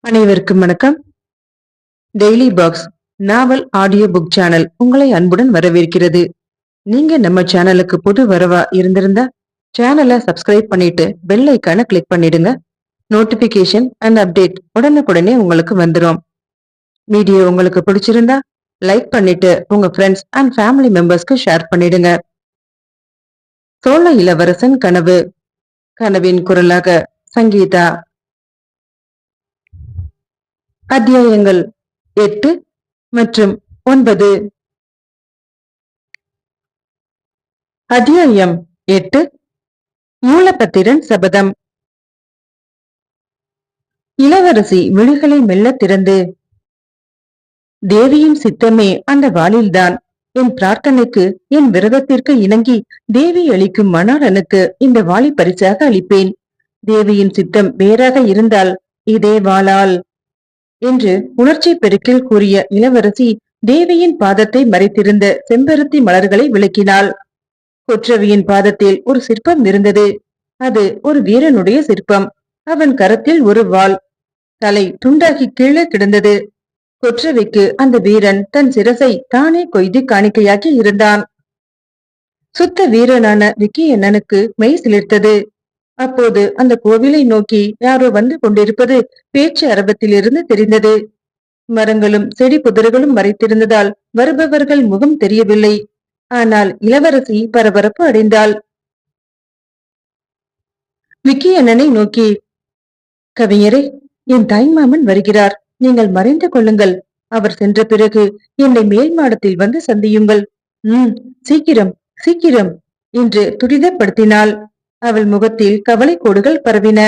அனைவருக்கும் வணக்கம். Daily box நாவல் audio book channel உங்களை அன்புடன் வரவேற்கிறது. நீங்க நம்ம சேனலுக்கு புது வரவா இருந்திருந்தா சேனலை சப்ஸ்கிரைப் பண்ணிட்டு பெல் ஐக்கான கிளிக் பண்ணிடுங்க. நோட்டிபிகேஷன் அண்ட் அப்டேட் உடனுக்குடனே உங்களுக்கு வந்துரும். வீடியோ உங்களுக்கு பிடிச்சிருந்தா லைக் பண்ணிட்டு உங்க ஃப்ரெண்ட்ஸ் அண்ட் ஃபேமிலி மெம்பர்ஸ்க்கு ஷேர் பண்ணிடுங்க. சோழ இளவரசன் கனவு. கனவின் குரலாக சங்கீதா. அத்தியாயங்கள் 8 மற்றும் 9. அத்தியாயம் 8. மூலபத்திரன் சபதம். இளவரசி விழிகளை மெல்ல திறந்து, தேவியின் சித்தமே அந்த வாளில்தான். என் பிரார்த்தனைக்கு, என் விரதத்திற்கு இணங்கி தேவி அளிக்கும் மணாளனுக்கு இந்த வாளி பரிசாக அளிப்பேன். தேவியின் சித்தம் வேறாக இருந்தால் இதே வாளால் என்று உணர்ச்சி பெருக்கில் கூறிய இளவரசி தேவியின் பாதத்தை மறைத்திருந்த செம்பருத்தி மலர்களை விளக்கினாள். கொற்றவியின் பாதத்தில் ஒரு சிற்பம் இருந்தது. அது ஒரு வீரனுடைய சிற்பம். அவன் கரத்தில் ஒரு வாள். தலை துண்டாகி கீழே கிடந்தது. கொற்றவிக்கு அந்த வீரன் தன் சிரசை தானே கொய்து காணிக்கையாக்கி இருந்தான். சுத்த வீரனான விக்கியண்ணனுக்கு மெய் சிலிர்த்தது. அப்போது அந்த கோவிலை நோக்கி யாரோ வந்து கொண்டிருப்பது பேச்சு அரபத்திலிருந்து தெரிந்தது. மரங்களும் செடி புதர்களும் மறைத்திருந்ததால் வருபவர்கள் முகம் தெரியவில்லை. ஆனால் இளவரசி பரபரப்பு அடைந்தாள். விக்கி அண்ணனை நோக்கி, கவிஞரே, என் தாய்மாமன் வருகிறார். நீங்கள் மறைந்து கொள்ளுங்கள். அவர் சென்ற பிறகு என்னை மேல் மாடத்தில் வந்து சந்தியுங்கள். சீக்கிரம் சீக்கிரம் என்று துரிதப்படுத்தினாள். அவள் முகத்தில் கவலை கோடுகள் பரவின.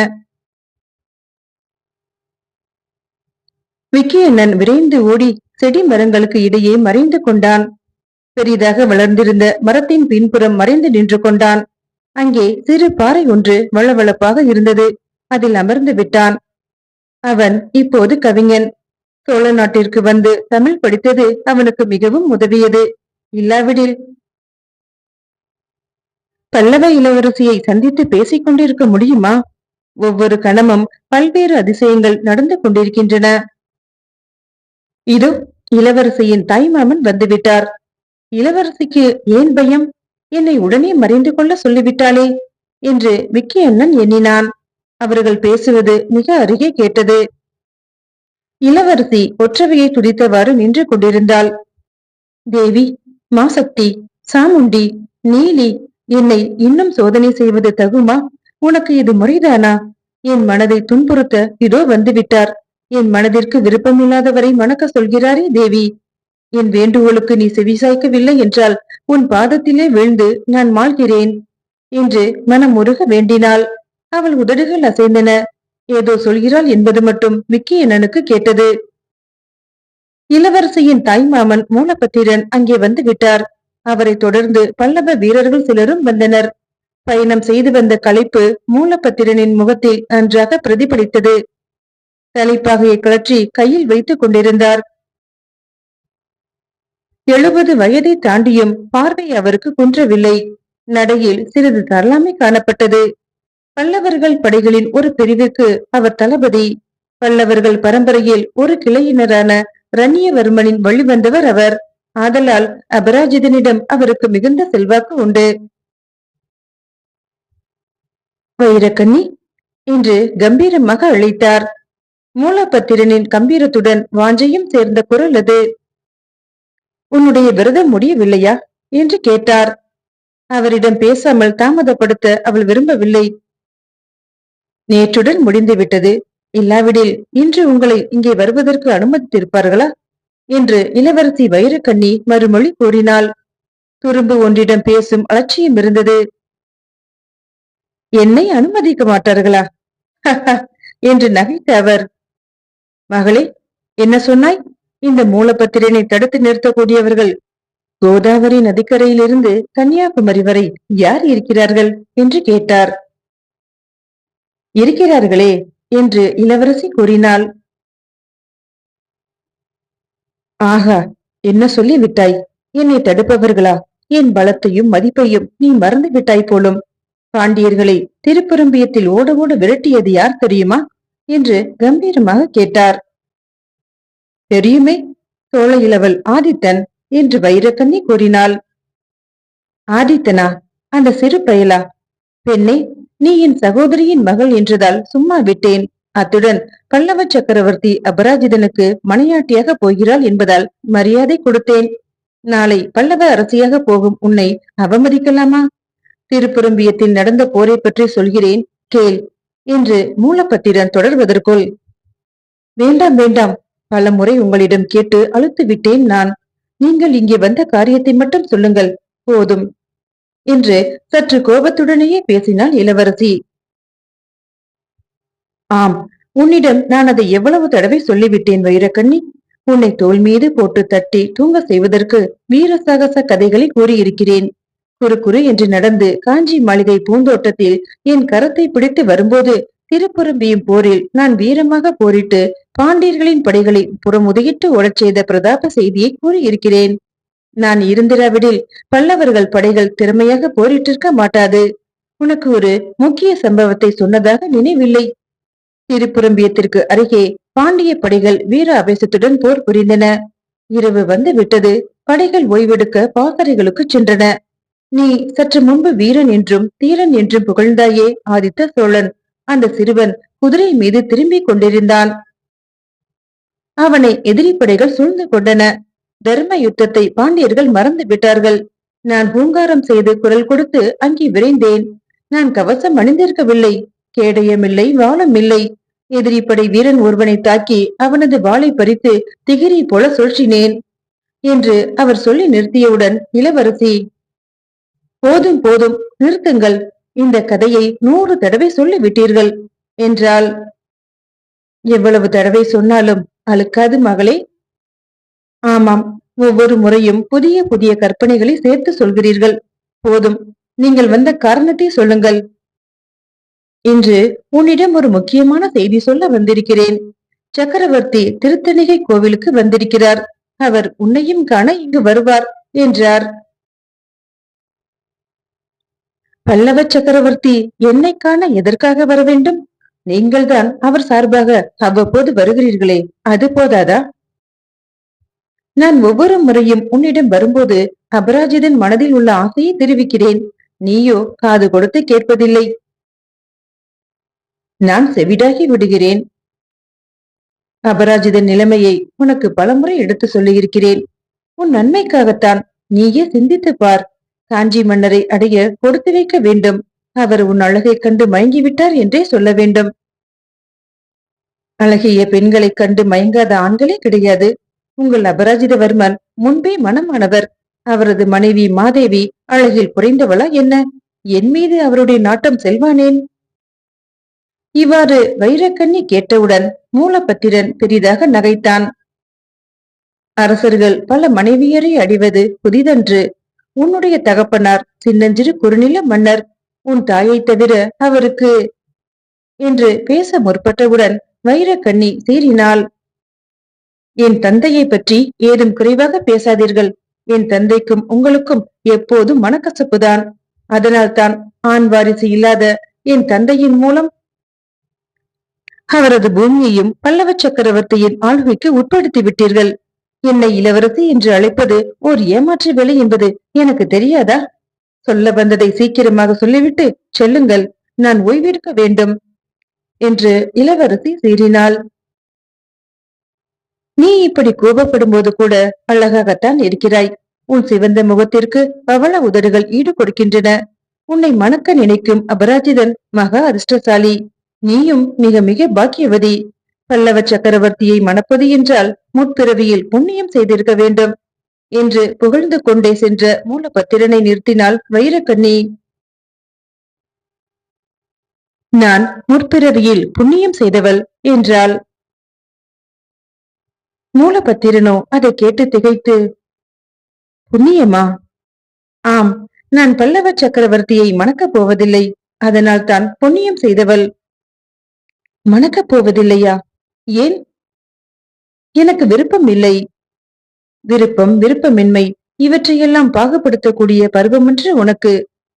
விக்கியண்ணன் விரைந்து ஓடி செடி மரங்களுக்கு இடையே மறைந்து கொண்டான். பெரிதாக வளர்ந்திருந்த மரத்தின் பின்புறம் மறைந்து நின்று கொண்டான். அங்கே சிறு பாறை ஒன்று வளவளப்பாக இருந்தது. அதில் அமர்ந்து விட்டான். அவன் இப்போது கவிஞன். சோழ நாட்டிற்கு வந்து தமிழ் படித்தது அவனுக்கு மிகவும் உதவியது. இல்லாவிடில் பல்லவ இளவரசியை சந்தித்து பேசிக் கொண்டிருக்க முடியுமா? ஒவ்வொரு கணமும் பல்வேறு அதிசயங்கள் நடந்து கொண்டிருக்கின்றன. இதோ இளவரசியின் தாய்மாமன் வந்துவிட்டார். இளவரசிக்கு ஏன் பயம்? என்னை உடனே மறைந்து கொள்ள சொல்லிவிட்டாளே என்று விக்கி அண்ணன் எண்ணினான். அவர்கள் பேசுவது மிக அருகே கேட்டது. இளவரசி ஒற்றவையை துடித்தவாறு நின்று கொண்டிருந்தாள். தேவி, மாசக்தி, சாமுண்டி, நீலி, என்னை இன்னும் சோதனை செய்வது தகுமா? உனக்கு இது முறைதானா? என் மனதை துன்புறுத்த இதோ வந்துவிட்டார். என் மனதிற்கு விருப்பமில்லாதவரை மணக்க சொல்கிறாரே தேவி. என் வேண்டுகோளுக்கு நீ செவிசாய்க்கவில்லை என்றால் உன் பாதத்திலே வீழ்ந்து நான் மாள்கிறேன் என்று மனம் முருக வேண்டினாள். அவள் உதடுகள் அசைந்தன. ஏதோ சொல்கிறாள் என்பது மட்டும் விக்கியண்ணனுக்கு கேட்டது. இளவரசியின் தாய்மாமன் மூலபத்திரன் அங்கே வந்து விட்டார். அவரை தொடர்ந்து பல்லவ வீரர்கள் சிலரும் வந்தனர். பயணம் செய்து வந்த களைப்பு மூலபத்திரனின் முகத்தில் நன்றாக பிரதிபலித்தது. தலைப்பாகையை கழற்றி கையில் வைத்துக் கொண்டிருந்தார். 70 வயதை தாண்டியும் பார்வை அவருக்கு குன்றவில்லை. நடையில் சிறிது தரலாமை காணப்பட்டது. பல்லவர்கள் படைகளின் ஒரு பிரிவுக்கு அவர் தளபதி. பல்லவர்கள் பரம்பரையில் ஒரு கிளையினரான ரண்யவர்மனின் வழிவந்தவர் அவர். ஆதலால் அபராஜிதனிடம் அவருக்கு மிகுந்த செல்வாக்கு உண்டு. வைரக்கண்ணி என்று கம்பீரமாக அழைத்தார். மூலபத்திரனின் கம்பீரத்துடன் வாஞ்சையும் சேர்ந்த குரல் அது. உன்னுடைய விரதம் முடியவில்லையா என்று கேட்டார். அவரிடம் பேசாமல் தாமதப்படுத்த அவள் விரும்பவில்லை. நேற்றுடன் முடிந்துவிட்டது. இல்லாவிடில் இன்று உங்களை இங்கே வருவதற்கு அனுமதித்திருப்பார்களா என்று இளவரசி வைரக்கண்ணி மறுமொழி கூறினாள். துரும்பு ஒன்றிடம் பேசும் அலட்சியம் இருந்தது. என்னை அனுமதிக்க மாட்டார்களா என்று நகைத்த அவர், மகளே, என்ன சொன்னாய்? இந்த மூலபத்திரனை தடுத்து நிறுத்தக்கூடியவர்கள் கோதாவரி நதிக்கரையிலிருந்து கன்னியாகுமரி வரை யார் இருக்கிறார்கள் என்று கேட்டார். இருக்கிறார்களே என்று இளவரசி கூறினாள். ஆகா, என்ன சொல்லி விட்டாய்? என்னை தடுப்பவர்களா? என் பலத்தையும் மதிப்பையும் நீ மறந்து விட்டாய் போலும். பாண்டியர்களை திருப்பெரும்பியத்தில் ஓட ஓட விரட்டியது யார் தெரியுமா? என்று கம்பீரமாக கேட்டார். தெரியுமே, சோழ இளவல் ஆதித்தன் என்று வைரக்கண்ணி கூறினாள். ஆதித்தனா? அந்த சிறு பயலா? பெண்ணே, நீ என் சகோதரியின் மகள் என்றதால் சும்மா விட்டேன். அத்துடன் பல்லவ சக்கரவர்த்தி அபராஜிதனுக்கு மனையாட்டியாக போகிறாள் என்பதால் மரியாதை கொடுத்தேன். நாளை பல்லவ அரசியாக போகும் உன்னை அவமதிக்கலாமா? திருப்புரம்பியத்தில் நடந்த போரை பற்றி சொல்கிறேன், கேள் என்று மூலப்பத்திரன் தொடர்வதற்குள், வேண்டாம் வேண்டாம், பல முறை உங்களிடம் கேட்டு அழுத்து விட்டேன் நான். நீங்கள் இங்கே வந்த காரியத்தை மட்டும் சொல்லுங்கள், போதும் என்று சற்று கோபத்துடனேயே பேசினாள் இளவரசி. ஆம், உன்னிடம் நான் அதை எவ்வளவு தடவை சொல்லிவிட்டேன் வைரக்கண்ணி. உன்னை தோள் மீது போட்டு தட்டி தூங்க செய்வதற்கு வீர சாகச கதைகளை கூறியிருக்கிறேன். குறு குறு என்று நடந்து காஞ்சி மாளிகை பூந்தோட்டத்தில் என் கரத்தை பிடித்து வரும்போது திருப்புரம்பியும் போரில் நான் வீரமாக போரிட்டு பாண்டியர்களின் படைகளை புறமுதுகிட்டு ஓடச் செய்த பிரதாப செய்தியை கூறியிருக்கிறேன். நான் இருந்திராவிடில் பல்லவர்கள் படைகள் திறமையாக போரிட்டிருக்க மாட்டாது. உனக்கு ஒரு முக்கிய சம்பவத்தை சொன்னதாக நினைவில்லை. திருப்புரம்பியத்திற்கு அருகே பாண்டிய படைகள் வீர அபேசத்துடன் போர் புரிந்தன. இரவு வந்து விட்டது. படைகள் ஓய்வெடுக்க பாசறைகளுக்கு சென்றன. நீ சற்று முன்பு வீரன் என்றும் தீரன் என்றும் புகழ்ந்தாயே ஆதித்த சோழன், அந்த சிறுவன் குதிரை மீது திரும்பிக் கொண்டிருந்தான். அவனை எதிரி படைகள் சூழ்ந்து கொண்டன. தர்ம யுத்தத்தை பாண்டியர்கள் மறந்து விட்டார்கள். நான் பூங்காரம் செய்து குரல் கொடுத்து அங்கே விரைந்தேன். நான் கவசம் அணிந்திருக்கவில்லை, கேடயமில்லை, வாளும் இல்லை. எதிரி படை வீரன் ஒருவனை தாக்கி அவனது வாளை பறித்து திகிரி போல சுழற்றினேன் என்று அவர் சொல்லி நிறுத்தியவுடன் இளவரசி, போதும் போதும், நிறுத்துங்கள். இந்த கதையை 100 தடவை சொல்லிவிட்டீர்கள் என்றாள். எவ்வளவு தடவை சொன்னாலும் அழுக்காது மகளே. ஆமாம், ஒவ்வொரு முறையும் புதிய புதிய கற்பனைகளை சேர்த்து சொல்கிறீர்கள். போதும், நீங்கள் வந்த காரணத்தை சொல்லுங்கள். இன்று உன்னிடம் ஒரு முக்கியமான செய்தி சொல்ல வந்திருக்கிறேன். சக்கரவர்த்தி திருத்தணிகை கோவிலுக்கு வந்திருக்கிறார். அவர் உன்னையும் காண இங்கு வருவார் என்றார். பல்லவ சக்கரவர்த்தி என்னை காண எதற்காக வர வேண்டும்? நீங்கள்தான் அவர் சார்பாக அவ்வப்போது வருகிறீர்களே, அது போதாதா? நான் ஒவ்வொரு முறையும் உன்னிடம் வரும்போது அபராஜிதன் மனதில் உள்ள ஆசையை தெரிவிக்கிறேன். நீயோ காது கொடுத்து கேட்பதில்லை. நான் செவிடாகி விடுகிறேன். அபராஜிதன் நிலைமையை உனக்கு பலமுறை எடுத்து சொல்லியிருக்கிறேன். உன் நன்மைக்காகத்தான். நீயே சிந்தித்து பார். காஞ்சி மன்னரை அடைய கொடுத்து வைக்க வேண்டும். அவர் உன் அழகை கண்டு மயங்கிவிட்டார் என்றே சொல்ல வேண்டும். அழகிய பெண்களை கண்டு மயங்காத ஆண்களே கிடையாது. உங்கள் அபராஜிதவர்மன் முன்பே மனமானவர். அவரது மனைவி மாதேவி அழகில் குறைந்தவளா என்ன? என் மீது அவருடைய நாட்டம் செல்வானேன்? இவ்வாறு வைரக்கண்ணி கேட்டவுடன் மூலப்பத்திரன் பெரிதாக நகைத்தான். அரசர்கள் பல மனைவியரை அடிவது புதிதன்று. உன்னுடைய தகப்பனார் சின்னஞ்சிறு குறுநில மன்னர். உன் தாயை தவிர அவருக்கு என்று பேச முற்பட்டவுடன் வைரக்கண்ணி சீறினாள். என் தந்தையை பற்றி ஏதும் குறைவாக பேசாதீர்கள். என் தந்தைக்கும் உங்களுக்கும் எப்போதும் மனக்கசப்புதான். அதனால்தான் ஆண் வாரிசு இல்லாத என் தந்தையின் மூலம் அவரது பூமியையும் பல்லவ சக்கரவர்த்தியின் ஆளுகைக்கு உட்படுத்தி விட்டீர்கள். என்னை இளவரசி என்று அழைப்பது ஓர் ஏமாற்று வேலை என்பது எனக்கு தெரியாதா? சொல்ல வந்ததை சீக்கிரமாக சொல்லிவிட்டு செல்லுங்கள். நான் ஓய்வெடுக்க வேண்டும் என்று இளவரசி சீறினாள். நீ இப்படி கோபப்படும் போது கூட அழகாகத்தான் இருக்கிறாய். உன் சிவந்த முகத்திற்கு பவள உதடுகள் ஈடு கொடுக்கின்றன. உன்னை மணக்க நினைக்கும் அபராஜிதன் மகா அதிர்ஷ்டசாலி. நீயும் மிக மிக பாக்கியவதி. பல்லவ சக்கரவர்த்தியை மணப்பது என்றால் முற்பிறவியில் புண்ணியம் செய்திருக்க வேண்டும் என்று புகழ்ந்து கொண்டே சென்ற மூலப்பத்திரனை நிறுத்தினாள் வைரக்கண்ணி. நான் முற்பிறவியில் புண்ணியம் செய்தவள் என்றாள். மூலப்பத்திரனோ அதை கேட்டு திகைத்து, புண்ணியமா? ஆம், நான் பல்லவ சக்கரவர்த்தியை மணக்கப் போவதில்லை. அதனால் தான் புண்ணியம் செய்தவள். மணக்கப் போவதில்லையா? ஏன்? எனக்கு விருப்பம் இல்லை. விருப்பம், விருப்பமின்மை இவற்றையெல்லாம் பாகுபடுத்தக்கூடிய பருவமன்று உனக்கு.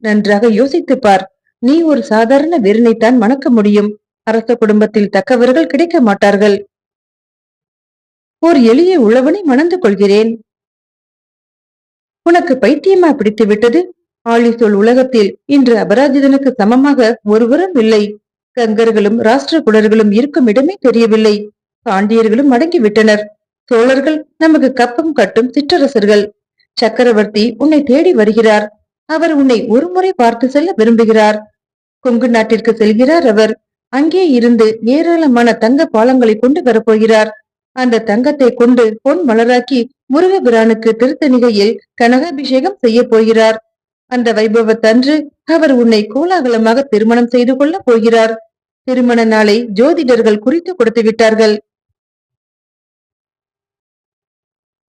நன்றாக யோசித்துப் பார். நீ ஒரு சாதாரண வீரனைத்தான் மணக்க முடியும். அரச குடும்பத்தில் தக்கவர்கள் கிடைக்க மாட்டார்கள். ஒரு எளிய உழவனை மணந்து கொள்கிறேன். உனக்கு பைத்தியமா பிடித்து விட்டது? ஆழிசோல் உலகத்தில் இன்று அபராஜிதனுக்கு சமமாக ஒருவரும் இல்லை. கங்கர்களும் ராஷ்டிரகுடர்களும் இருக்கும் இடமே தெரியவில்லை. பாண்டியர்களும் அடங்கிவிட்டனர். சோழர்கள் நமக்கு கப்பம் கட்டும் சிற்றரசர்கள். சக்கரவர்த்தி உன்னை தேடி வருகிறார். அவர் உன்னை ஒருமுறை பார்த்து செல்ல விரும்புகிறார். கொங்கு நாட்டிற்கு செல்கிறார் அவர். அங்கே இருந்து ஏராளமான தங்க பாலங்களை கொண்டு வரப்போகிறார். அந்த தங்கத்தை கொண்டு பொன் மலராக்கி முருகபிரானுக்கு திருத்தணிகையில் கனகாபிஷேகம் செய்ய போகிறார். அந்த வைபவத்தன்று அவர் உன்னை கோலாகலமாக திருமணம் செய்து கொள்ள போகிறார். திருமண நாளை ஜோதிடர்கள் குறித்து கொடுத்து விட்டார்கள்.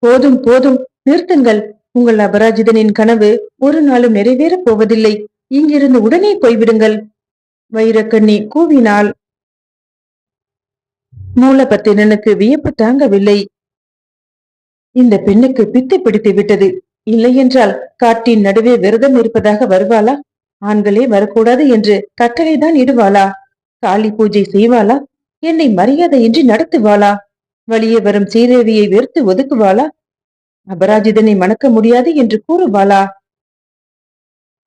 போதும் போதும், நிறுத்துங்கள். உங்கள் அபராஜிதனின் கனவு ஒரு நாளும் நிறைவேறப் போவதில்லை. இங்கிருந்து உடனே போய்விடுங்கள். வைரக்கண்ணி கூவினாள். மூலபத்திரனுக்கு வியப்பு தாங்கவில்லை. இந்த பெண்ணுக்கு பித்து பிடித்து விட்டது. இல்லையென்றால் காட்டின் நடுவே விரதம் இருப்பதாக வருவாளா? ஆண்களே வரக்கூடாது என்று கட்டளைதான் இடுவாளா? காளி பூஜை செய்வாளா? என்னை மரியாதையின்றி நடத்துவாளா? வழியே வரும் சீதேவியை வெறுத்து ஒதுக்குவாளா? அபராஜிதனை மணக்க முடியாது என்று கூறுவாளா?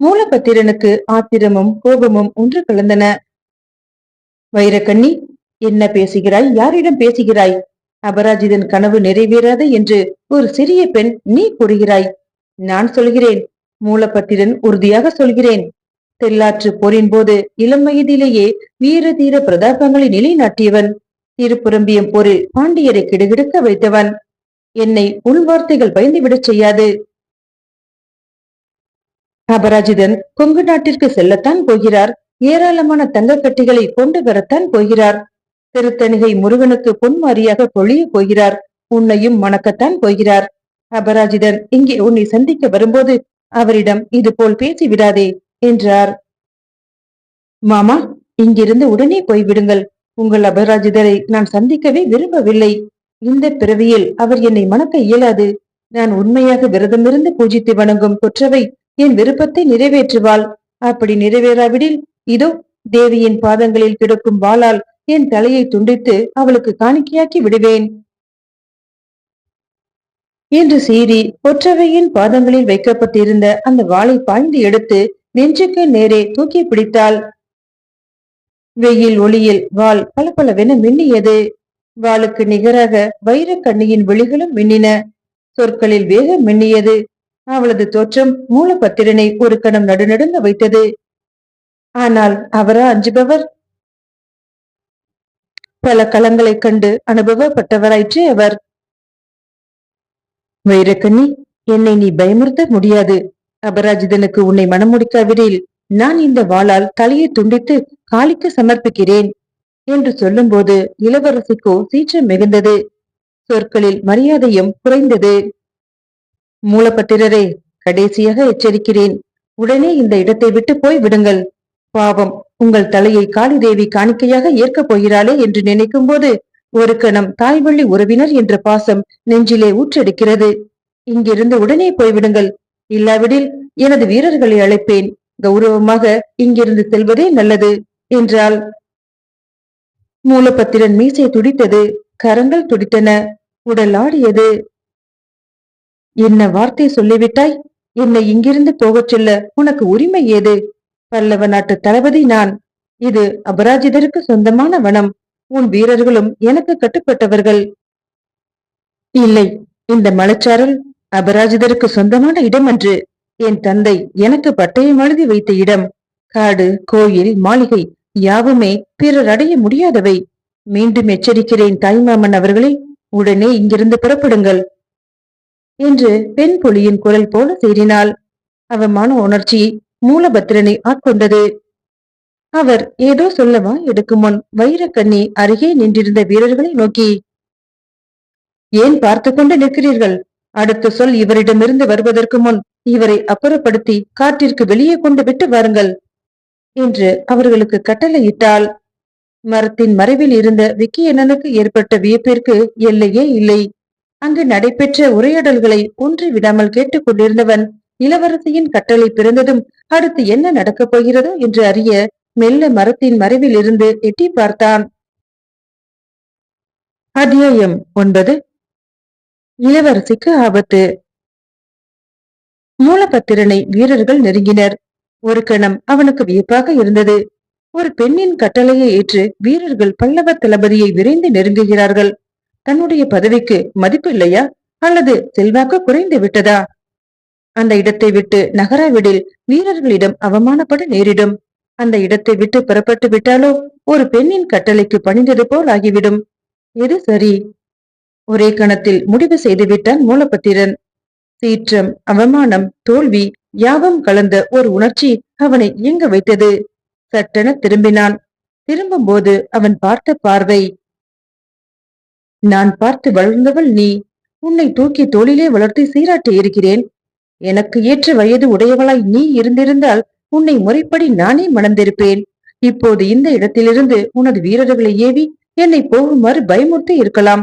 மூலபத்திரனுக்கு ஆத்திரமும் கோபமும் ஒன்று கலந்தன. வைரக்கண்ணி, என்ன பேசுகிறாய்? யாரிடம் பேசுகிறாய்? அபராஜிதன் கனவு நிறைவேறாது என்று ஒரு சிறிய பெண் நீ கூறுகிறாய். நான் சொல்கிறேன், மூலபத்திரன் உறுதியாக சொல்கிறேன். தெல்லாற்று போரின் போது இளம் வயதிலேயே வீர தீர பிரதாபங்களை நிலைநாட்டியவன். திருப்புரம்பியம் போரில் பாண்டியரை கிடுகிடுக்க வைத்தவன். என்னை உள்வார்த்தைகள் பயந்துவிடச் செய்யாது. அபராஜிதன் கொங்கு நாட்டிற்கு செல்லத்தான் போகிறார். ஏராளமான தங்க கட்டிகளை கொண்டு வரத்தான் போகிறார். திருத்தணிகை முருகனுக்கு பொன்மாரியாக பொழிய போகிறார். உன்னையும் மணக்கத்தான் போகிறார். அபராஜிதன் இங்கே உன்னை சந்திக்க வரும்போது அவரிடம் இது போல் பேசிவிடாதே என்றார். மாமா, இங்கிருந்து உடனே போய்விடுங்கள். உங்கள் அபராஜிதரை நான் சந்திக்கவே விரும்பவில்லை. இந்த பிறவியில் அவர் என்னை மணக்க இயலாது. நான் உண்மையாக விரதமிருந்து பூஜித்து வணங்கும் கொற்றவை என் விருப்பத்தை நிறைவேற்றுவாள். அப்படி நிறைவேறாவிடில் இதோ தேவியின் பாதங்களில் கிடக்கும் வாளால் என் தலையை துண்டித்து அவளுக்கு காணிக்கையாக்கி விடுவேன் என்று சீறி கொற்றவையின் பாதங்களில் வைக்கப்பட்டிருந்த அந்த வாளை பாய்ந்து எடுத்து நெஞ்சுக்கு நேரே தூக்கி பிடித்தாள். வெயில் ஒளியில் வாள் பளபளவென மின்னியது. வாளுக்கு நிகராக வைரக்கண்ணியின் விழிகளும் மின்னின. சொற்களில் வேகம் மின்னியது. அவளது தோற்றம் மூலபத்திரனை ஒரு கணம் நடுநடுங்க வைத்தது. ஆனால் அவரா அஞ்சுபவர்? பல களங்களைக் கண்டு அனுபவப்பட்டவராயிற்றே அவர். வைரக்கண்ணி, என்னை நீ பயமுறுத்த முடியாது. அபராஜிதனுக்கு உன்னை மணமுடிக்காவிடில் நான் இந்த வாளால் தலையை துண்டித்து காளிக்கு சமர்ப்பிக்கிறேன் என்று சொல்லும்போது இளவரசிக்கோ சீற்றம் மிகுந்தது. சொற்களில் மரியாதையும் குறைந்தது. மூலபத்திரரே, கடைசியாக எச்சரிக்கிறேன். உடனே இந்த இடத்தை விட்டு போய் விடுங்கள். பாவம், உங்கள் தலையை காளி தேவி காணிக்கையாக ஏற்கப் போகிறாளே என்று நினைக்கும் போது ஒரு கணம் தாய்வள்ளி உறவினர் என்ற பாசம் நெஞ்சிலே ஊற்றெடுக்கிறது. இங்கிருந்து உடனே போய்விடுங்கள். இல்லாவிடில் எனது வீரர்களை அழைப்பேன். கௌரவமாக இங்கிருந்து செல்வதே நல்லது என்றாள். மூலபத்திரன் மீசை துடித்தது. கரங்கள் துடித்தன. உடல் ஆடியது. என்ன வார்த்தை சொல்லிவிட்டாய்? என்னை இங்கிருந்து போகச் சொல்ல உனக்கு உரிமை ஏது? பல்லவ நாட்டு தளபதி நான். இது அபராஜிதருக்கு சொந்தமான வனம். உன் வீரர்களும் எனக்கு கட்டுப்பட்டவர்கள். இல்லை, இந்த மலைச்சாரல் அபராஜிதருக்கு சொந்தமான இடம் அன்று. என் தந்தை எனக்கு பட்டயம் எழுதி வைத்த இடம். காடு, கோயில், மாளிகை யாவுமே பிறர் அடைய முடியாதவை. மீண்டும் எச்சரிக்கிறேன் தாய்மாமன் அவர்களே, உடனே இங்கிருந்து புறப்படுங்கள் என்று பெண் புலியின் குரல் போல சீறினாள். அவமான உணர்ச்சி மூலபத்திரனை ஆட்கொண்டது. அவர் ஏதோ சொல்லவா எடுக்கும் முன் வைரக்கண்ணி அருகே நின்றிருந்த வீரர்களை நோக்கி, ஏன் பார்த்து கொண்டு நிற்கிறீர்கள்? அடுத்த சொல் இவரிடமிருந்து வருவதற்கு முன் இவரை அப்புறப்படுத்தி காட்டிற்கு வெளியே கொண்டு விட்டு வாருங்கள் என்று அவர்களுக்கு கட்டளையிட்டாள். மரத்தின் மறைவில் இருந்த விக்கியண்ணனுக்கு ஏற்பட்ட வியப்பிற்கு எல்லையே இல்லை. அங்கு நடைபெற்ற உரையாடல்களை ஒன்று விடாமல் கேட்டுக் கொண்டிருந்தவன் இளவரசியின் கட்டளை பிறந்ததும் அடுத்து என்ன நடக்கப் போகிறதோ என்று அறிய மெல்ல மரத்தின் மறைவில் இருந்து எட்டி பார்த்தான். அத்தியாயம் 9. இளவரசிக்கு ஆபத்து. மூலபத்திரனை வீரர்கள் நெருங்கினர். ஒரு கணம் அவனுக்கு வியப்பாக இருந்தது. ஒரு பெண்ணின் கட்டளையை ஏற்று வீரர்கள் பல்லவ தளபதியை விரைந்து நெருங்குகிறார்கள். தன்னுடைய பதவிக்கு மதிப்பு இல்லையா, அல்லது செல்வாக்கு குறைந்து விட்டதா? அந்த இடத்தை விட்டு நகராவிடில் வீரர்களிடம் அவமானப்பட நேரிடும். அந்த இடத்தை விட்டு புறப்பட்டு விட்டாலோ ஒரு பெண்ணின் கட்டளைக்கு பணிந்தது போல் ஆகிவிடும். எது சரி? ஒரே கணத்தில் முடிவு செய்துவிட்டான் மூலபத்திரன். சீற்றம், அவமானம், தோல்வி யாவும் கலந்த ஒரு உணர்ச்சி அவனை இயங்க வைத்தது. சட்டென திரும்பினான். திரும்பும் போது அவன் பார்த்த பார்வை. நான் பார்த்து வளர்ந்தவள் நீ. உன்னை தூக்கி தோளிலே வளர்த்து சீராட்டி இருக்கிறேன். எனக்கு ஏற்ற வயது உடையவளாய் நீ இருந்திருந்தால் உன்னை முறைப்படி நானே மணந்திருப்பேன். இப்போது இந்த இடத்திலிருந்து உனது வீரர்களை ஏவி என்னை போகுமாறு பயமுறுத்தி இருக்கலாம்.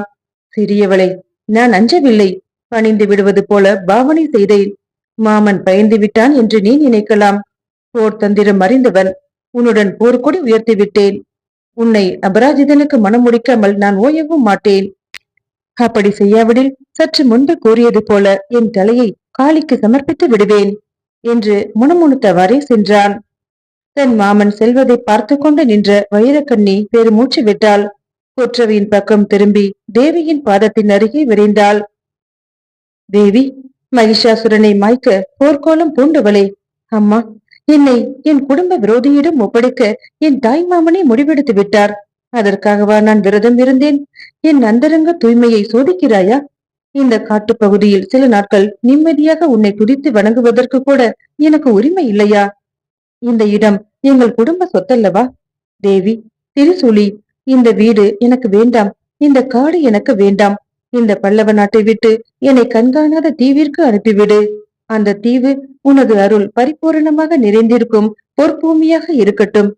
சிறியவளை, நான் அஞ்சவில்லை. பணிந்து விடுவது போல பாவனை செய்தேன். மாமன் பயந்து விட்டான் என்று நீ நினைக்கலாம். போர் தந்திரம் அறிந்தவன். உன்னுடன் போர்க்கொடி உயர்த்தி விட்டேன். உன்னை அபராஜிதனுக்கு மனம் முடிக்காமல் நான் ஓயவும் மாட்டேன். அப்படி செய்யாவிடில் சற்று முன்பு கூறியது போல என் தலையை காளிக்கு சமர்ப்பித்து விடுவேன் என்று முணுமுணுத்தவாறே சென்றான். தன் மாமன் செல்வதை பார்த்து கொண்டு நின்ற வைரக்கண்ணி பெருமூச்சு விட்டாள். கொற்றவையின் பக்கம் திரும்பி தேவியின் பாதத்தின் அருகே விரைந்தாள். தேவி, மகிஷாசுரனை மாய்க்க போர்க்கோலம் பூண்டவளே, அம்மா, என்னை என் குடும்ப விரோதியிடம் ஒப்படைக்க என் தாய் மாமனே முடிவெடுத்து விட்டார். அதற்காகவா நான் விரதம் இருந்தேன்? என் அந்தரங்க தூய்மையை சோதிக்கிறாயா? இந்த காட்டுப்பகுதியில் சில நாட்கள் நிம்மதியாக உன்னை துதித்து வணங்குவதற்கு கூட எனக்கு உரிமை இல்லையா? இந்த இடம் எங்கள் குடும்ப சொத்தல்லவா? தேவி, திரிசூலி, இந்த வீடு எனக்கு வேண்டாம். இந்த காடு எனக்கு வேண்டாம். இந்த பல்லவ நாட்டை விட்டு என்னை கண்காணாத தீவிற்கு அனுப்பிவிடு. அந்த தீவு உனது அருள் பரிபூரணமாக நிறைந்திருக்கும் பொற்பூமியாக இருக்கட்டும்.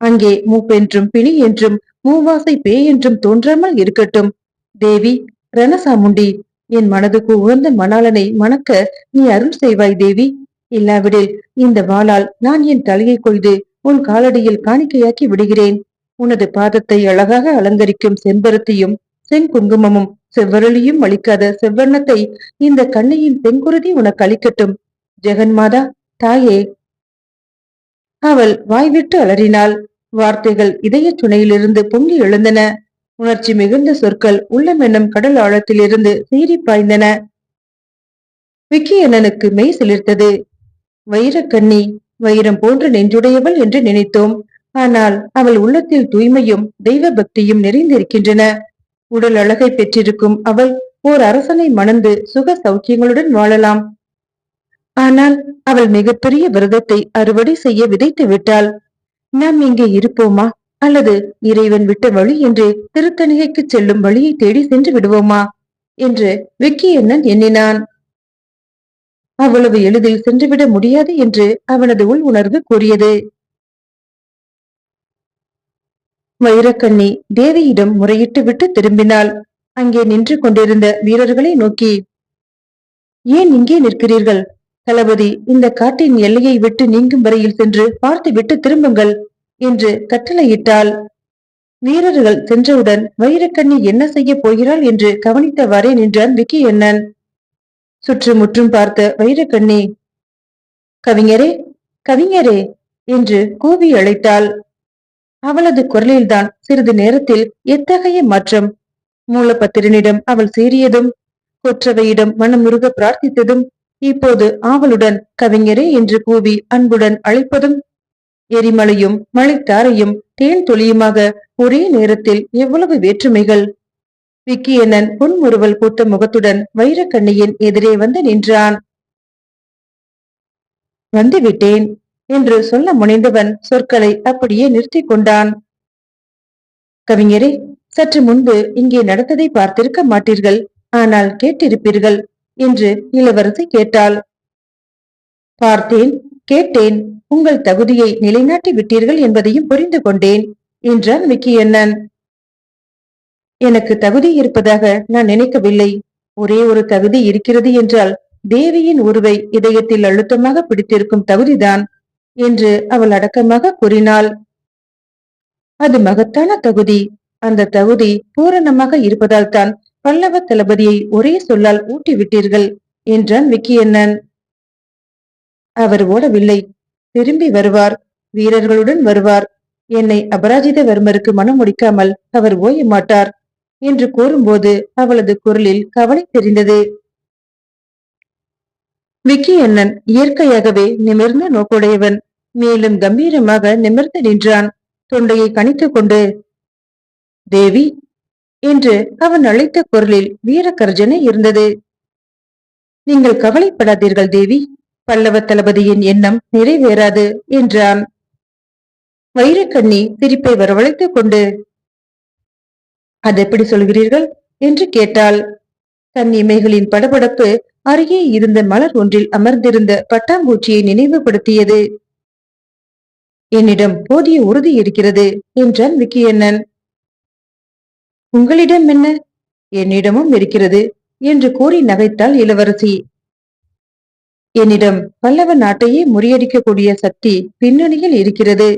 அங்கே மூப்பென்றும் பிணி என்றும் மூவாசை பேய் என்றும் தோன்றாமல் இருக்கட்டும். தேவி ரணசாமுண்டி, என் மனதுக்கு உகந்த மணாளனை மணக்க நீ அருள் செய்வாய் தேவி. இல்லாவிடில் இந்த வாளால் நான் என் தலையை கொய்து உன் காலடியில் காணிக்கையாக்கி விடுகிறேன். உனது பாதத்தை அழகாக அலங்கரிக்கும் செம்பருத்தியும் செங்குங்குமமும் செவ்வரளியும் அளிக்காத செவ்வண்ணத்தை இந்த கண்ணையின் செங்குருதி உனக்கு அளிக்கட்டும். ஜெகன்மாதா, தாயே. அவள் வாய்விட்டு அலறினாள். வார்த்தைகள் இதய சுனையிலிருந்து பொங்கி எழுந்தன. உணர்ச்சி மிகுந்த சொற்கள் உள்ளமென்னும் கடல் ஆழத்திலிருந்து சீறி பாய்ந்தன. விக்கியண்ணனுக்கு மெய் சிலிர்த்தது. வைரக்கண்ணி, வைரம் போன்ற நெஞ்சுடையவள் என்று நினைத்தோம். ஆனால் அவள் உள்ளத்தில் தூய்மையும் தெய்வ பக்தியும் நிறைந்திருக்கின்றன. உடல் அழகை பெற்றிருக்கும் அவள் ஓர் அரசனை மணந்து சுக சௌக்கியங்களுடன் வாழலாம். ஆனால் அவள் மிகப்பெரிய விரதத்தை அறுவடை செய்ய விதைத்து விட்டாள். நாம் இங்கே இருப்போமா, அல்லது இறைவன் விட்ட வழி என்று திருத்தணிகைக்கு செல்லும் வழியை தேடி சென்று விடுவோமா என்று விக்கியண்ணன் எண்ணினான். அவ்வளவு எளிதில் சென்றுவிட முடியாது என்று அவனது உள் உணர்வு கூறியது. வைரக்கண்ணி தேவியிடம் முறையிட்டு விட்டு திரும்பினாள். அங்கே நின்று கொண்டிருந்த வீரர்களை நோக்கி, ஏன் இங்கே நிற்கிறீர்கள்? தளபதி இந்த காட்டின் எல்லையை விட்டு நீங்கும் வரையில் சென்று பார்த்து விட்டு திரும்புங்கள் என்று கட்டளையிட்டாள். வீரர்கள் சென்றவுடன் வைரக்கண்ணி என்ன செய்ய போகிறாள் என்று கவனித்தவாறே நின்றான் விக்கியண்ணன். சுற்றுமுற்றும் பார்த்த வைரக்கண்ணி, கவிஞரே, கவிஞரே என்று கூவி அழைத்தாள். அவளது குரலில்தான் சிறிது நேரத்தில் எத்தகைய மாற்றம்! மூலபத்திரனிடம் அவள் சீறியதும், கொற்றவையிடம் மனமுருக பிரார்த்தித்ததும், இப்போது ஆவலுடன் கவிஞரே என்று கூவி அன்புடன் அழைப்பதும், எரிமலையும் மழைத்தாரையும் தேன் துளியுமாக ஒரே நேரத்தில் எவ்வளவு வேற்றுமைகள்! விக்கியண்ணன் புன்முறுவல் பூத்த முகத்துடன் வைரக்கண்ணியின் எதிரே வந்து நின்றான். வந்துவிட்டேன் என்று சொல்ல முனைந்தவன் சொற்களை அப்படியே நிறுத்தி கொண்டான். கவிஞரே, சற்று முன்பு இங்கே நடந்ததை பார்த்திருக்க மாட்டீர்கள், ஆனால் கேட்டிருப்பீர்கள் என்று இளவரசி கேட்டாள். பார்த்தேன், கேட்டேன். உங்கள் தகுதியை நிலைநாட்டி விட்டீர்கள் என்பதையும் புரிந்து கொண்டேன் என்றான் விக்கியண்ணன். எனக்கு தகுதி இருப்பதாக நான் நினைக்கவில்லை. ஒரே ஒரு தகுதி இருக்கிறது என்றால் தேவியின் உருவை இதயத்தில் அழுத்தமாக பிடித்திருக்கும் தகுதிதான். என்று அவள் அடக்கமாக கூறினாள். அது மகத்தான தகுதி. அந்த தகுதி பூரணமாக இருப்பதால் தான் பல்லவ தளபதியை ஒரே சொல்லால் ஊட்டிவிட்டீர்கள் என்றான் விக்கியண்ணன். அவர் ஓடவில்லை, திரும்பி வருவார், வீரர்களுடன் வருவார். என்னை அபராஜிதவர்மருக்கு மனம் முடிக்காமல் அவர் ஓய மாட்டார் என்று கூறும்போது அவளது குரலில் கவலை தெரிந்தது. விக்கியண்ணன் இயற்கையாகவே நிமிர்ந்த நோக்குடையவன். மேலும் கம்பீரமாக நிமிர்ந்து நின்றான். தொண்டையை கணித்துக் கொண்டு, தேவி என்று அவன் அழைத்த குரலில் வீரகர்ஜனை இருந்தது. நீங்கள் கவலைப்படாதீர்கள் தேவி, பல்லவ தளபதியின் எண்ணம் நிறைவேறாது என்றான். வைரக்கண்ணி சிரிப்பை வரவழைத்துக் கொண்டு, அதெப்படி சொல்கிறீர்கள் என்று கேட்டாள். தன் இமைகளின் படபடப்பு அருகே இருந்த மலர் ஒன்றில் அமர்ந்திருந்த பட்டாம்பூச்சியை நினைவுபடுத்தியது. என்னிடம் போதிய உறுதி இருக்கிறது என்றான் விக்கியண்ணன். உங்களிடம் என்ன? என்னிடமும் இருக்கிறது என்று கூறி நகைத்தாள் இளவரசி. என்னிடம் பல்லவ நாட்டையே முறியடிக்கக்கூடிய சக்தி பின்னணியில் இருக்கிறது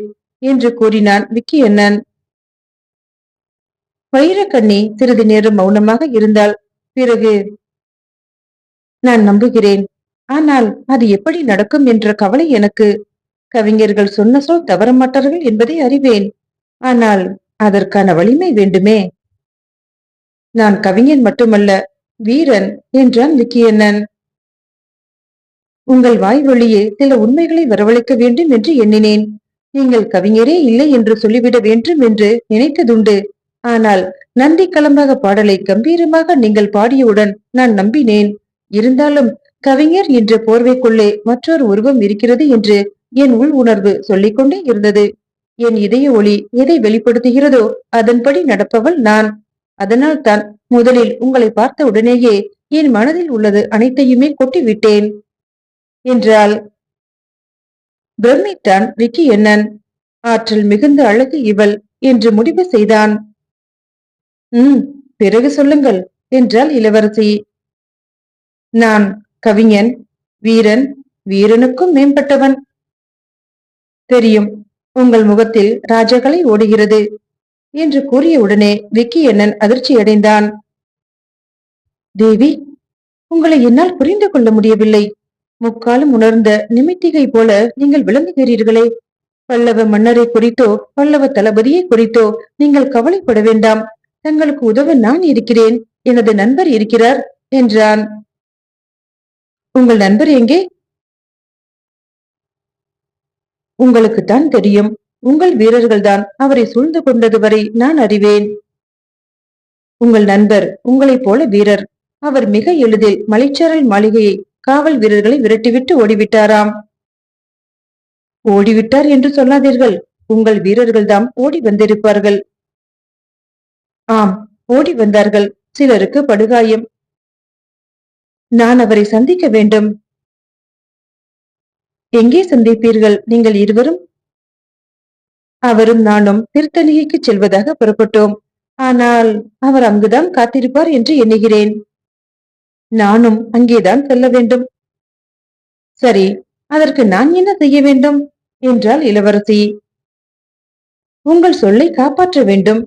என்று கூறினான் விக்கியண்ணன். வைரக்கண்ணி சிறிது நேரம் மௌனமாக இருந்தாள். பிறகு, நான் நம்புகிறேன், ஆனால் அது எப்படி நடக்கும் என்ற கவலை எனக்கு. கவிஞர்கள் சொன்ன சொல் தவறமாட்டார்கள் என்பதை அறிவேன், ஆனால் அதற்கான வலிமை வேண்டுமே. நான் கவிஞன் மட்டுமல்ல, வீரன் என்றான் விக்கியண்ணன். உங்கள் வாய் வழியே சில உண்மைகளை வரவழைக்க வேண்டும் என்று எண்ணினேன். நீங்கள் கவிஞரே இல்லை என்று சொல்லிவிட வேண்டும் என்று நினைத்ததுண்டு. ஆனால் நந்தி கலம்பாக பாடலை கம்பீரமாக நீங்கள் பாடியவுடன் நான் நம்பினேன். இருந்தாலும் கவிஞர் என்ற போர்வைக்குள்ளே மற்றொரு உருவம் இருக்கிறது என்று என் உள் உணர்வு சொல்லிக்கொண்டே இருந்தது. என் இதய ஒளி எதை வெளிப்படுத்துகிறதோ அதன்படி நடப்பவள் நான். அதனால் தான் முதலில் உங்களை பார்த்த உடனேயே என் மனதில் உள்ளது அனைத்தையுமே கொட்டிவிட்டேன் என்றாள். பிரமித்தான் விக்கியண்ணன். ஆற்றல் மிகுந்த அழகு இவள் என்று முடிவு செய்தான். பிறகு சொல்லுங்கள் என்றாள் இளவரசி. நான் கவிஞன், வீரன், வீரனுக்கும் மேம்பட்டவன். தெரியும், உங்கள் முகத்தில் ராஜகலை ஓடுகிறது என்று கூறியவுடனே விக்கியண்ணன் அதிர்ச்சியடைந்தான். தேவி, உங்களை என்னால் புரிந்து கொள்ள முடியவில்லை. முக்காலும் உணர்ந்த நிமித்திகை போல நீங்கள் விளங்குகிறீர்களே. பல்லவ மன்னரை குறித்தோ பல்லவ தளபதியை குறித்தோ நீங்கள் கவலைப்பட வேண்டாம். தங்களுக்கு உதவ நான் இருக்கிறேன், எனது நண்பர் இருக்கிறார் என்றான். உங்கள் நண்பர் எங்கே? உங்களுக்குத்தான் தெரியும். உங்கள் வீரர்கள் தான் அவரை சூழ்ந்து கொண்டது வரை நான் அறிவேன். உங்கள் நண்பர் உங்களைப் போல வீரர். அவர் மிக எளிதில் மலைச்சாரல் மாளிகையை காவல் வீரர்களை விரட்டிவிட்டு ஓடிவிட்டாராம். ஓடிவிட்டார் என்று சொல்லாதீர்கள். உங்கள் வீரர்கள் தாம் ஓடி வந்திருப்பார்கள். ஆம், ஓடி வந்தார்கள். சிலருக்கு படுகாயம். நான் அவரை சந்திக்க வேண்டும். எங்கே சந்திப்பீர்கள் நீங்கள் இருவரும்? அவரும் நானும் திருத்தணிகைக்கு செல்வதாக புறப்பட்டோம். ஆனால் அவர் அங்குதான் காத்திருப்பார் என்று எண்ணுகிறேன். நானும் அங்கேதான் செல்ல வேண்டும். சரி, அதற்கு நான் என்ன செய்ய வேண்டும் என்றாள் இளவரசி. உங்கள் சொல்லை காப்பாற்ற வேண்டும்.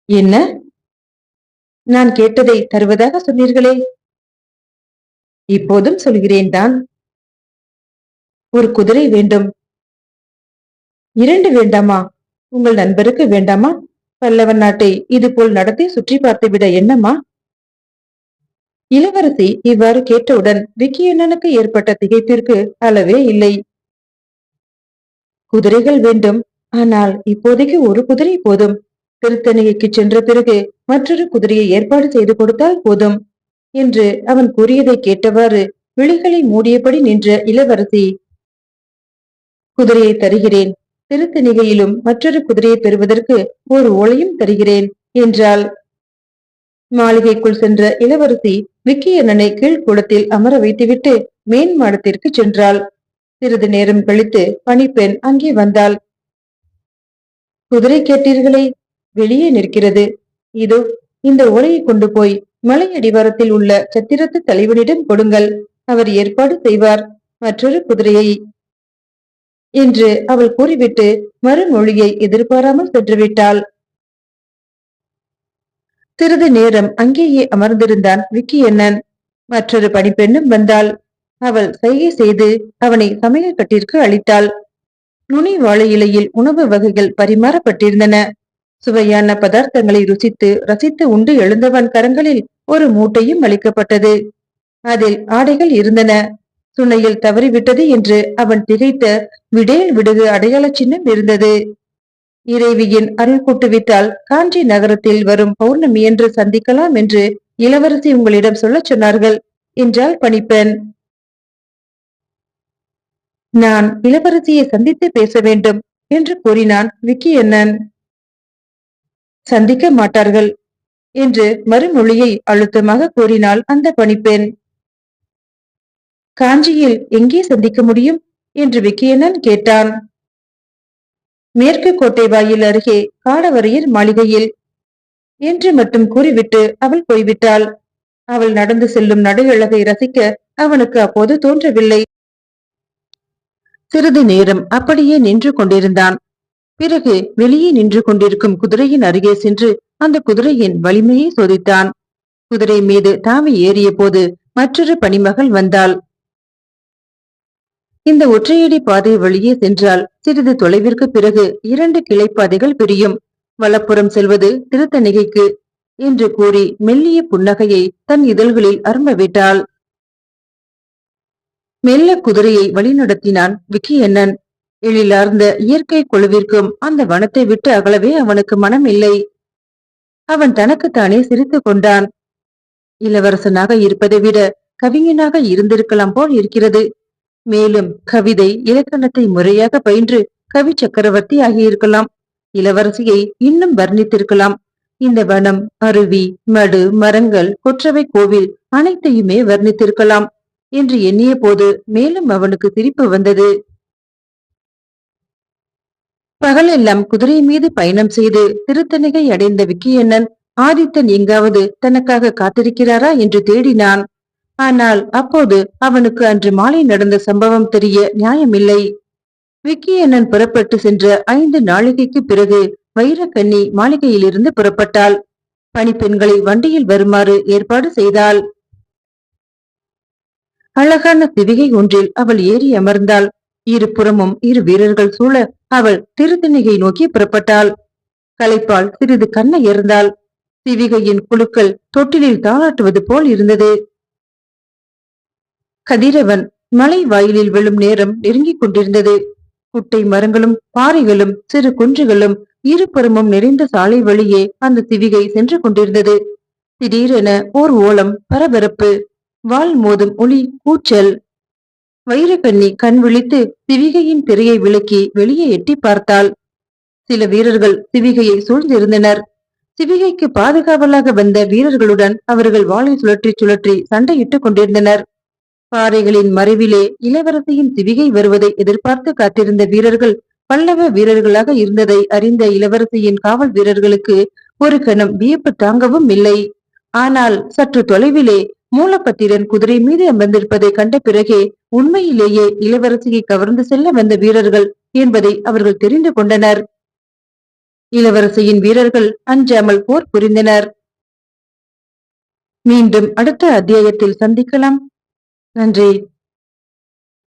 என்ன? நான் கேட்டதை தருவதாக சொன்னீர்களே. இப்போதும் சொல்கிறேன் தான். ஒரு குதிரை வேண்டும். 2 வேண்டாமா? உங்கள் நண்பருக்கு வேண்டாமா? பல்லவன் நாட்டை இது போல் நடத்தி சுற்றி பார்த்துவிட எண்ணமா? இளவரசி இவ்வாறு கேட்டவுடன் விக்கியண்ணனுக்கு ஏற்பட்ட திகைப்பிற்கு அளவே இல்லை. குதிரைகள் வேண்டும், ஆனால் இப்போதைக்கு ஒரு குதிரை போதும். திருத்தணிகைக்கு சென்ற பிறகு மற்றொரு குதிரையை ஏற்பாடு செய்து கொடுத்தால் போதும் என்று அவன் கூறியதை கேட்டவாறு விழிகளை மூடியபடி நின்ற இளவரசி, குதிரையை தருகிறேன். திருத்தணிகையிலும் மற்றொரு குதிரையை பெறுவதற்கு ஒரு ஓலையும் தருகிறேன் என்றாள். மாளிகைக்குள் சென்ற இளவரசி விக்கியண்ணனை கீழ்கூடத்தில் அமர வைத்துவிட்டு மேன் மாடத்திற்கு சென்றாள். சிறிது நேரம் கழித்து பணிப்பெண் அங்கே வந்தாள். குதிரை கேட்டீர்களே, வெளியே நிற்கிறது. இதோ இந்த ஓலையை கொண்டு போய் மலை அடிவாரத்தில் உள்ள சத்திரத்து தலைவனிடம் கொடுங்கள். அவர் ஏற்பாடு செய்வார் மற்றொரு குதிரையை. என்று அவள் கூறிவிட்டு மறுமொழியை எதிர்பாராமல் சென்றுவிட்டாள். சிறிது நேரம் அங்கேயே அமர்ந்திருந்தான் விக்கியண்ணன். மற்றொரு பணிப்பெண்ணும் வந்தாள். அவள் சைகை செய்து அவனை சமையல் கட்டிற்கு அளித்தாள். நுனி வாழை இலையில் உணவு வகைகள் பரிமாறப்பட்டிருந்தன. சுவையான பதார்த்தங்களை ருசித்து ரசித்து உண்டு எழுந்தவன் கரங்களில் ஒரு மூட்டையும் அளிக்கப்பட்டது. அதில் ஆடைகள் இருந்தன. சுனையில் தவறிவிட்டது என்று அவன் திகைத்த விடேல் விடுகு அடையாள சின்னம் இருந்தது. இறைவியின் அருள் கூட்டுவிட்டால் காஞ்சி நகரத்தில் வரும் பௌர்ணமி என்று சந்திக்கலாம் என்று இளவரசி உங்களிடம் சொல்ல சொன்னார்கள் என்றாள் பணிப்பெண். நான் இளவரசியை சந்தித்து பேச வேண்டும் என்று கூறினான் விக்கியண்ணன். சந்திக்க மாட்டார்கள் என்று மறுமொழியை அழுத்தமாக கூறினாள் அந்த பணிப்பெண். காஞ்சியில் எங்கே சந்திக்க முடியும் என்று விக்கியண்ணன் கேட்டான். மேற்கு கோட்டை வாயில் அருகே காடவரையர் மாளிகையில் என்று மட்டும் கூறிவிட்டு அவள் போய்விட்டாள். அவள் நடந்து செல்லும் நடையழகை ரசிக்க அவனுக்கு அப்போது தோன்றவில்லை. சிறிது நேரம் அப்படியே நின்று கொண்டிருந்தான். பிறகு வெளியே நின்று கொண்டிருக்கும் குதிரையின் அருகே சென்று அந்த குதிரையின் வலிமையை சோதித்தான். குதிரை மீது தாவி ஏறிய போது மற்றொரு பணிமகள் வந்தாள். இந்த ஒற்றையடி பாதை வழியே சென்றால் சிறிது தொலைவிற்கு பிறகு 2 கிளைப்பாதைகள் பிரியும். வலப்புறம் செல்வது திருத்தணிகைக்கு என்று கூறி மெல்லிய புன்னகையை தன் இதழ்களில் அரும்பவிட்டாள். மெல்ல குதிரையை வழிநடத்தினான் விக்கியண்ணன். எழிலார்ந்த இயற்கை குழுவிற்கும் அந்த வனத்தை விட்டு அகலவே அவனுக்கு மனம் இல்லை. அவன் தனக்குத்தானே சிரித்துக் கொண்டான். இளவரசனாக இருப்பதை விட கவிஞனாக இருந்திருக்கலாம் போல் இருக்கிறது. மேலும் கவிதை இலக்கணத்தை முறையாக பயின்று கவி சக்கரவர்த்தி ஆகியிருக்கலாம். இளவரசியை இன்னும் வர்ணித்திருக்கலாம். இந்த வனம், அருவி, மடு, மரங்கள், கொற்றவை கோவில் அனைத்தையுமே வர்ணித்திருக்கலாம் என்று எண்ணிய போது மேலும் அவனுக்கு சிரிப்பு வந்தது. பகலெல்லாம் குதிரை மீது பயணம் செய்து திருத்தணிகை அடைந்த விக்கியண்ணன் ஆதித்தன் எங்காவது தனக்காக காத்திருக்கிறாரா என்று தேடினான். ஆனால் அப்போது அவனுக்கு அன்று மாலை நடந்த சம்பவம் தெரிய நியாயமில்லை. விக்கியண்ணன் புறப்பட்டு சென்ற 5 நாளிகைக்கு பிறகு வைரக்கண்ணி மாளிகையிலிருந்து புறப்பட்டாள். பணிப்பெண்களை வண்டியில் வருமாறு ஏற்பாடு செய்தாள். அழகான சிவிகை ஒன்றில் அவள் ஏறி அமர்ந்தாள். இருபுறமும் 2 வீரர்கள் சூழ அவள் திருத்தணிகை நோக்கி புறப்பட்டாள். களைப்பால் சிறிது கண்ணயர்ந்தாள். சிவிகையின் குழுக்கள் தொட்டிலில் தாளாட்டுவது போல் இருந்தது. கதிரவன் மலை வாயிலில் விழும் நேரம் நெருங்கிக் கொண்டிருந்தது. குட்டை மரங்களும் பாறைகளும் சிறு குன்றுகளும் இருபுறமும் நிறைந்த சாலை வழியே அந்த சிவிகை சென்று கொண்டிருந்தது. திடீரென ஓர் ஓலம், பரபரப்பு, வாள் மோதும் ஒளி, கூச்சல். வைரக்கண்ணி கண் விழித்து சிவிகையின் திரையை விலக்கி வெளியே எட்டி பார்த்தாள். சில வீரர்கள் சிவிகையை சூழ்ந்திருந்தனர். சிவிகைக்கு பாதுகாவலாக வந்த வீரர்களுடன் அவர்கள் வாளை சுழற்றி சுழற்றி சண்டையிட்டுக் கொண்டிருந்தனர். பாறைகளின் மறைவிலே இளவரசியின் சிவிகை வருவதை எதிர்பார்த்து காத்திருந்த வீரர்கள் பல்லவ வீரர்களாக இருந்ததை அறிந்த இளவரசியின் காவல் வீரர்களுக்கு ஒரு கணம் வியப்பு தாங்கவும் இல்லை. ஆனால் சற்று தொலைவிலே மூலப்பத்திரன் குதிரை மீது அமர்ந்திருப்பதை கண்ட பிறகே உண்மையிலேயே இளவரசியை கவர்ந்து செல்ல வந்த வீரர்கள் என்பதை அவர்கள் தெரிந்து கொண்டனர். இளவரசியின் வீரர்கள் அஞ்சாமல் போர் புரிந்தனர். மீண்டும் அடுத்த அத்தியாயத்தில் சந்திக்கலாம். நன்றி.